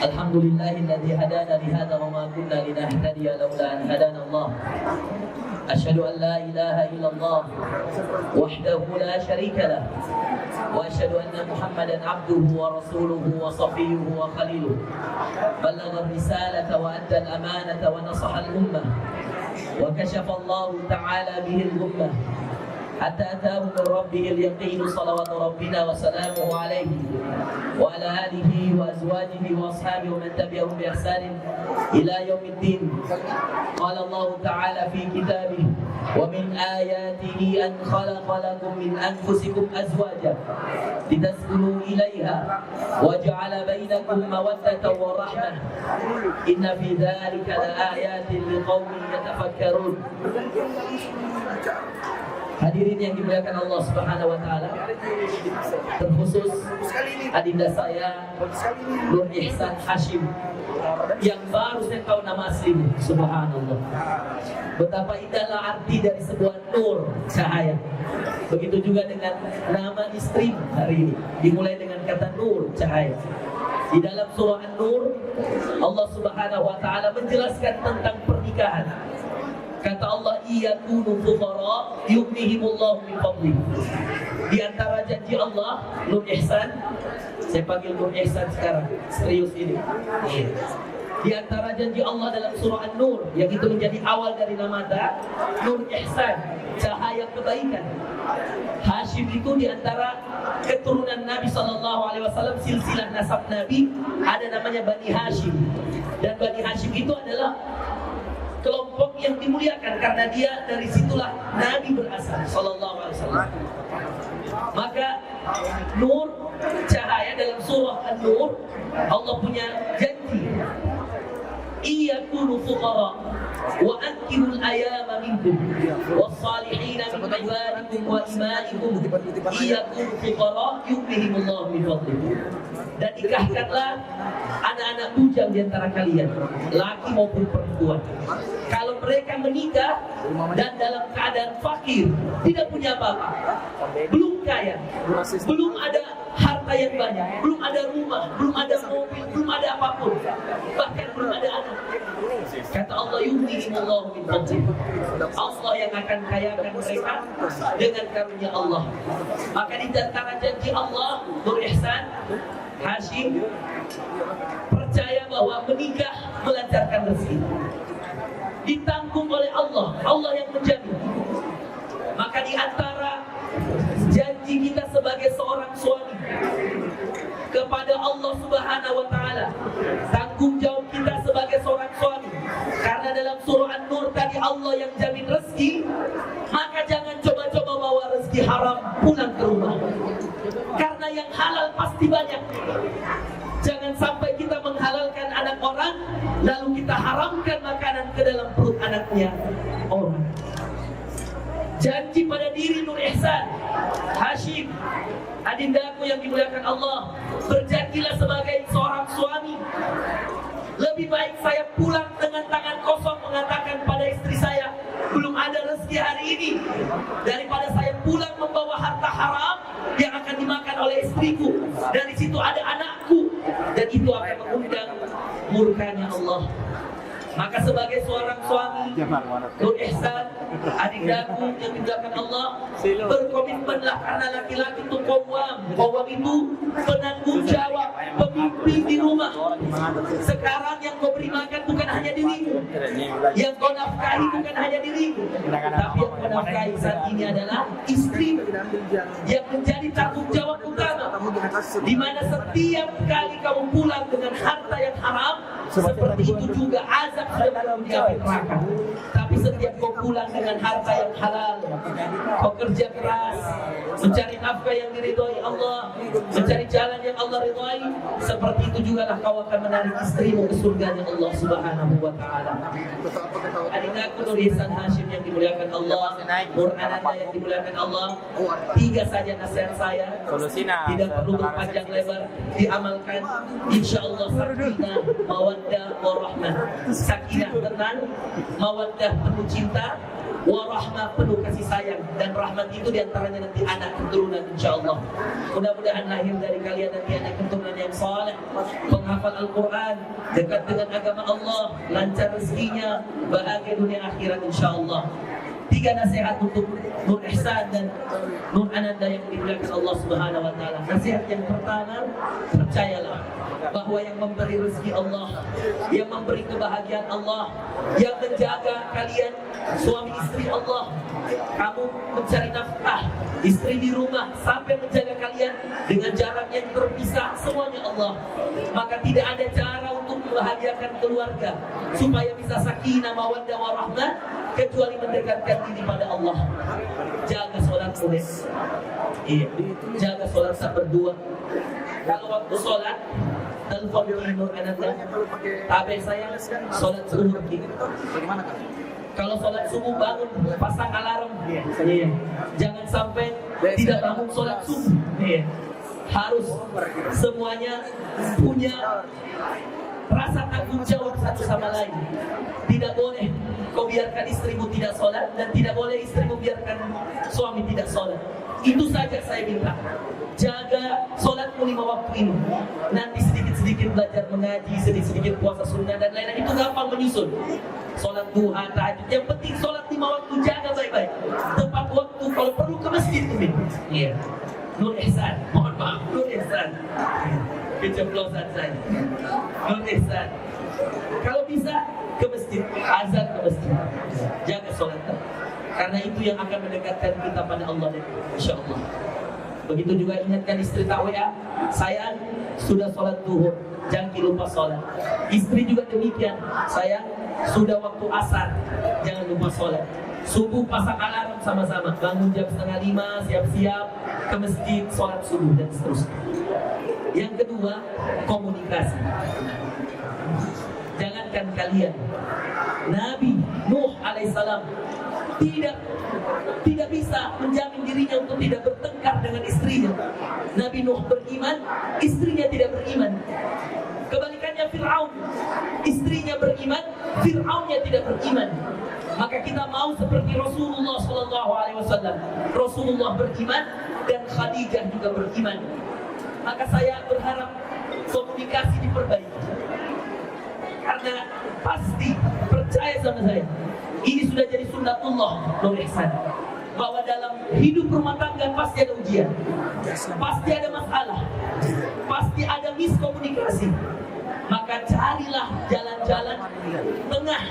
الحمد لله الذي هدانا لهذا وما كنا لنهتدي لولا أن هدانا الله. أشهد أن لا إله إلا الله وحده لا شريك له، وأشهد أن محمدا عبده ورسوله وصفيه وخليله، بلغ الرسالة وأدى الأمانة ونصح الأمة، وكشف الله تعالى به الأمة حتى أتاه من ربه اليقين، صلوات ربنا وسلامه عليه وعلى آله وأزواجه وأصحابه ومن تبعهم بإحسان إلى يوم الدين. قال الله تعالى في كتابه: ومن آياته أن خلق لكم من أنفسكم أزواجا لتسكنوا إليها وجعل بينكم مودة ورحمة إن في ذلك لآيات لقوم يتفكرون. Hadirin yang dimuliakan Allah Subhanahu wa taala, terkhusus adinda saya Nur Ihsan Hashim yang baru saya tahu nama aslinya. Subhanallah. Betapa indahlah arti dari sebuah nur, cahaya. Begitu juga dengan nama istri hari ini, dimulai dengan kata nur, cahaya. Di dalam surah An-Nur, Allah Subhanahu wa taala menjelaskan tentang pernikahan. Kata Allah, iyakunu fuqara yughnihimullahu min fadlih. Di antara janji Allah, Nur Ihsan, saya panggil Nur Ihsan sekarang, serius ini. Di antara janji Allah dalam surah An-Nur, yang itu menjadi awal dari nama Nur Ihsan, cahaya kebaikan. Hashim itu di antara keturunan Nabi SAW, silsilah nasab Nabi, ada namanya Bani Hashim. Dan Bani Hashim itu adalah kelompok yang dimuliakan karena dia dari situlah Nabi berasal sallallahu alaihi wasallam. Maka nur, cahaya dalam surah An-Nur, Allah punya janji, iyakunu fuqara wa ankihul ayama minkum wassalihina min ibadikum wa imaikum iyakunu fuqara yughnihimullahu min fadlih. Dan nikahkanlah anak-anak bujang di antara kalian, laki maupun perempuan. Kalau mereka menikah dan dalam keadaan fakir, tidak punya apa-apa, belum kaya, belum ada harta yang banyak, belum ada rumah, belum ada mobil, belum ada apapun, bahkan belum ada anak, kata Allah, yughnihimullahu min fadlih. Allah yang akan kayakan mereka dengan karunia Allah. Maka di antara janji Allah, Nur Ihsan Hashim percaya bahwa menikah melancarkan rezeki, ditanggung oleh Allah, Allah yang menjamin. Maka di antara janji kita sebagai seorang suami kepada Allah Subhanahu wa taala, tanggung jawab kita sebagai seorang suami, karena dalam surah An-Nur tadi Allah yang jamin rezeki, maka jangan coba-coba bawa rezeki haram pulang ke rumah, karena yang halal pasti banyak. Jangan sampai kita menghalalkan anak orang lalu kita haramkan makanan ke dalam perut anaknya orang. Janji pada diri Nur Ihsan Hashim, adindaku yang dimuliakan Allah, berjanjilah sebagai seorang suami, lebih baik saya pulang dengan tangan kosong mengatakan pada istri saya, belum ada rezeki hari ini, daripada saya pulang membawa harta haram yang akan dimakan oleh istriku. Dari situ ada anakku, dan itu akan mengundang murkanya Allah. Maka sebagai seorang suami, Nur Ihsan, adindaku yang dimuliakan Allah, berkomitmenlah, karena laki-laki itu qawwam. Qawwam itu penanggung jawab, pemimpin di rumah. Sekarang yang kau beri makan bukan hanya dirimu, yang kau nafkahi bukan hanya dirimu, tapi yang kau nafkahi saat ini adalah istri, yang menjadi tanggung jawab utama. Di mana setiap kali kamu pulang dengan harta yang haram, seperti itu juga azab sudah di api neraka. Tapi setiap kau pulang dengan harta yang halal, kau kerja keras, mencari nafkah yang diridhoi Allah, mencari jalan yang Allah ridhoi, seperti itu juga lah kau akan menarik istrimu ke surganya Allah Subhanahu wa taala. Adindaku Nur Ihsan Hashim yang dimuliakan Allah, Nur Ananda yang dimuliakan Allah, 3 saja nasihat saya, tidak perlu berpanjang lebar, diamalkan, insyaallah sakinah, mawaddah, warahmah. Sakinah tenang, mawaddah penuh cinta, warahmah, penuh kasih sayang, dan rahmat itu diantaranya nanti anak keturunan insyaallah. Mudah-mudahan lahir dari kalian nanti anak keturunan yang saleh, penghafal Al-Quran, dekat dengan agama Allah, lancar rezekinya, bahagia dunia akhirat insyaallah. 3 nasihat untuk Nur Ihsan dan Nur Ananda yang dimuliakan Allah Subhanahu wa taala. Nasihat yang pertama, percayalah bahwa yang memberi rezeki Allah, yang memberi kebahagiaan Allah, yang menjaga kalian suami istri Allah. Kamu mencari nafkah, istri di rumah sampai menjaga kalian dengan jarak yang terpisah, semuanya Allah. Maka tidak ada cara untuk membahagiakan keluarga supaya bisa sakinah, mawaddah, warahmah kecuali mendekatkan diri pada Allah. Jaga sholat sunnah. Iya, jaga sholat saat berdua. Kalau waktu sholat, telepon Nur Ananda, tabe saya sholat subuh. Bagaimana kan? Kalau sholat subuh bangun, pasang alarm. Iya. Jangan sampai tidak bangun sholat subuh. Iya. Harus semuanya punya rasa tanggung jawab satu sama lain. Tidak boleh kau biarkan istrimu tidak sholat, dan tidak boleh istrimu biarkan suami tidak sholat. Itu saja saya minta. Jaga sholatmu 5 waktu ini. Nanti sedikit-sedikit belajar mengaji, sedikit-sedikit puasa sunnah dan lain-lain, itu gampang menyusun. Sholat duha, tahajud, yang penting sholat 5 waktu, jaga baik-baik. Tepat waktu, kalau perlu ke masjid tuh. Iya. Nur Ihsan, mohon maaf, Nur Ihsan. Keceplosan saya. Nur Ihsan. Kalau bisa ke masjid, azan ke masjid. Jaga sholat. Karena itu yang akan mendekatkan kita pada Allah dan insyaallah. Begitu juga ingatkan istri tak WA, sayang sudah sholat duhur, jangan lupa sholat. Istri juga demikian, sayang sudah waktu asar, jangan lupa sholat. Subuh pasang alarm sama-sama, bangun jam 4:30, siap-siap ke masjid, sholat subuh dan seterusnya. Yang kedua, komunikasi. Jangankan kalian, Nabi Nuh alaihissalam tidak bisa menjamin dirinya untuk tidak bertengkar dengan istrinya. Nabi Nuh beriman, istrinya tidak beriman. Kebalikannya Fir'aun, istrinya beriman, Fir'aunnya tidak beriman. Maka kita mau seperti Rasulullah SAW. Rasulullah beriman dan Khadijah juga beriman. Maka saya berharap komunikasi diperbaiki. Karena pasti, percaya sama saya, ini sudah jadi sunnatullah Nur Ihsan, bahwa dalam hidup rumah tangga pasti ada ujian, pasti ada masalah, pasti ada miskomunikasi. Maka carilah jalan-jalan tengah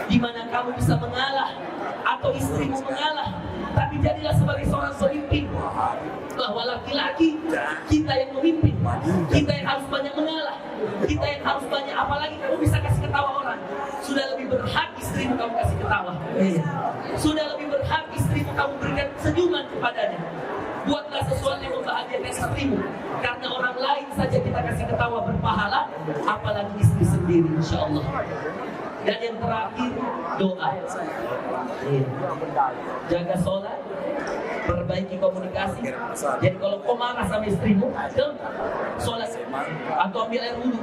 di mana kamu bisa mengalah atau istrimu mengalah, tapi jadilah sebagai seorang pemimpin, bahwa laki-laki kita yang memimpin, kita yang harus banyak mengalah, kita yang harus banyak, apalagi kamu bisa kasih ketawa orang. Sudah lebih berhak istrimu kamu kasih ketawa, sudah lebih berhak istrimu kamu berikan senyuman kepadanya. Buatlah sesuatu yang membahagiakan istrimu, karena orang lain saja kita kasih ketawa berpahala, apalagi istri sendiri insyaallah. Dan yang terakhir, doa. Jaga sholat, perbaiki komunikasi. Jadi kalau kau marah sama istrimu, sholat atau ambil air wudhu.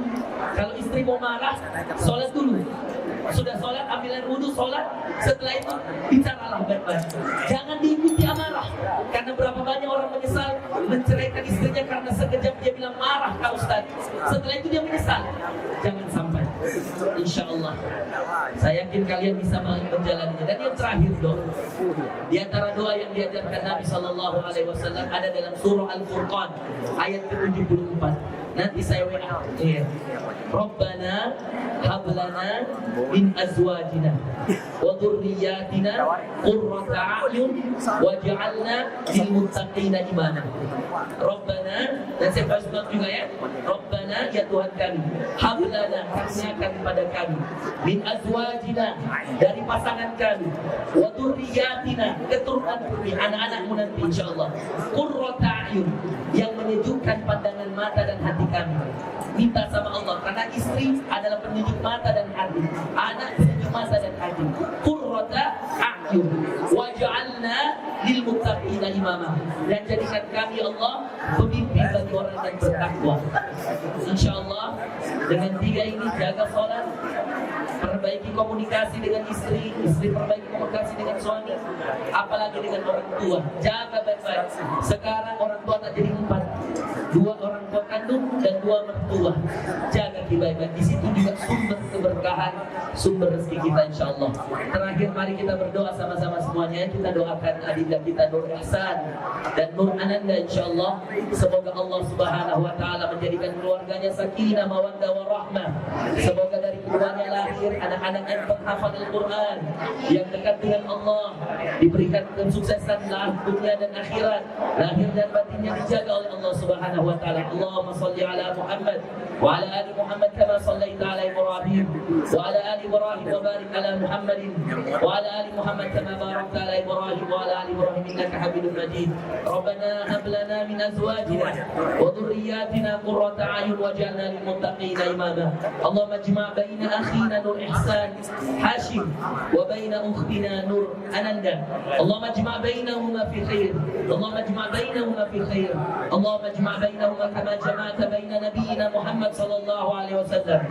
Kalau istrimu marah, sholat dulu. Sudah sholat, ambil air wudhu, sholat. Setelah itu bicaralah baik-baik. Jangan diikuti amarah, karena berapa banyak orang menyesal menceraikan istrinya karena sekejap dia bilang marah kau Ustaz. Setelah itu dia menyesal. Jangan sampai. Insya Allah, saya yakin kalian bisa menjalaninya. Dan yang terakhir, doa. Di antara doa yang diajarkan Nabi SAW ada dalam surah Al-Furqan ayat ke-74. Nanti saya WA. Rabbana hablana min azwajina wa dhurriyyatina qurrata a'yun waj'alna lil muttaqina imama. Rabbana, dan saya bahas juga ya. Rabbana, ya Tuhan kami, hablana, karuniakan kepada kami, min azwajina, dari pasangan kami, wa dhurriyyatina, keturunan kami, anak-anakmu nanti insyaallah, qurrata a'yun, yang menyejukkan pandangan mata dan hati kami. Minta sama Allah, karena istri adalah penyejuk mata dan hati, anak penyejuk mata dan hati. Qurrata a'yun waj'alna lil muttaqina imama, dan jadikan kami Allah pemimpin bagi orang yang bertakwa. Insyaallah dengan 3 ini, jaga sholat, perbaiki perbaiki komunikasi dengan istri, istri perbaiki komunikasi dengan suami, apalagi dengan orang tua. Jaga baik-baik. Sekarang orang tua tak jadi 4, 2 orang tua kandung dan 2 mertua. Jaga baik-baik. Di situ juga sumber keberkahan, sumber rezeki kita insyaallah. Terakhir mari kita berdoa sama-sama semuanya. Kita doakan adinda kita Nur Ihsan dan Nur Ananda insyaallah. Semoga Allah Subhanahu wa taala menjadikan keluarganya sakinah, mawaddah warahmah. Semoga dari keduanya lahir anak-anak yang penghafal Al-Qur'an, yang dekat dengan Allah, diberikan kesuksesan dunia dan akhirat, lahir dan batinnya dijaga oleh Allah Subhanahu wa taala. Allahumma shalli ala Muhammad wa ala ali Muhammad kama shallaita ala Ibrahim wa ala ali Ibrahim wa barik ala Muhammadin wa ala ali Muhammad kama barakta ala Ibrahim wa ala ali Ibrahim innaka Hamidum Majid. Rabbana hab lana min azwajina wa dhurriyyatina qurrata a'yun waj'alna lil muttaqina imama. Allahumma ijma' baina akhina Nur Ihsan Hashim wa baina ukhtina Nur Ananda. Allahumma ijma' bainahuma fi khair. Allahumma ijma' bainahuma fi khair. Allahumma ijma' bainahuma kama jama'ta baina nabiyyina Muhammad sallallahu alaihi wasallam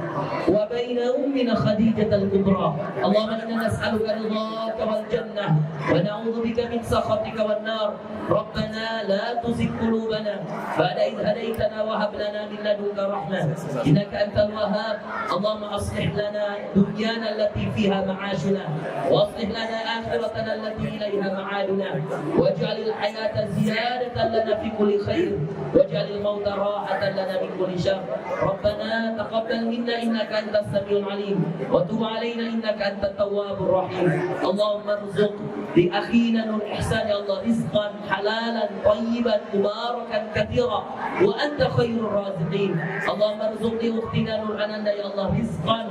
wa baina ummina Khadijah al-Kubra. Allahumma inna nas'aluka ridhaka wal jannah wa na'udzu bika min sakhatika wan nar. Rabbana la tuzigh qulubana ba'da idh hadaytana wa hab lana min ladunka rahmah innaka antal wahhab. Allahumma aslih lana dunyana allati fiha ma'ashuna wa aslih lana akhiratana allati ilayha ma'aduna waj'alil hayata ziyadatan lana fi kulli khair waj'alil mauta rahatan lana min kulli syarr. Rabbana taqabbal minna innaka antas samiul alim wa tub alaina innaka antat tawwabur rahim. Allahumma rzuq li akhina Nur Ihsan ya Allah rizqan halalan tayyiban mubarakan katsira wa anta khairur raziqin. Allahumma rzuq li ukhtina Nur Ananda ya Allah rizqan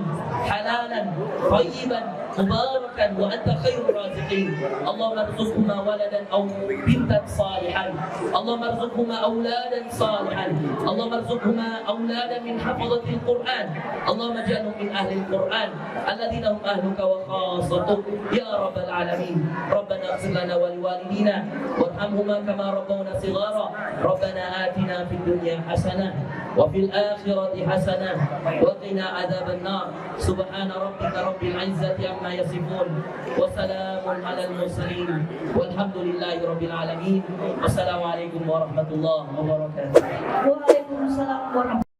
halalan tayyiban mubarakan wa anta khairur raziqin. Allahumma rzuqhuma waladan aw bintan salihan. Allahumma rzuqhuma auladan salihan. Allahumma rzuqhuma auladan min hafazatil Qur'an. Allahumma ij'alhum min ahli al-Qur'an alladhina hum ahluka wa khasatuk ya rabbal alamin. Rabbana ighfir lana wa liwalidina warhamhuma kama rabbawna shighara. Rabbana atina fid dunya hasanah wa fil akhirati hasanah wa qina adzaban nar. Subhana rabbika rabbil izzati amma yasifun wa salamun alal mursalin walhamdulillahi rabbil alamin. Wassalamualaikum warahmatullahi wabarakatuh. Waalaikumsalam warahmatullahi wabarakatuh.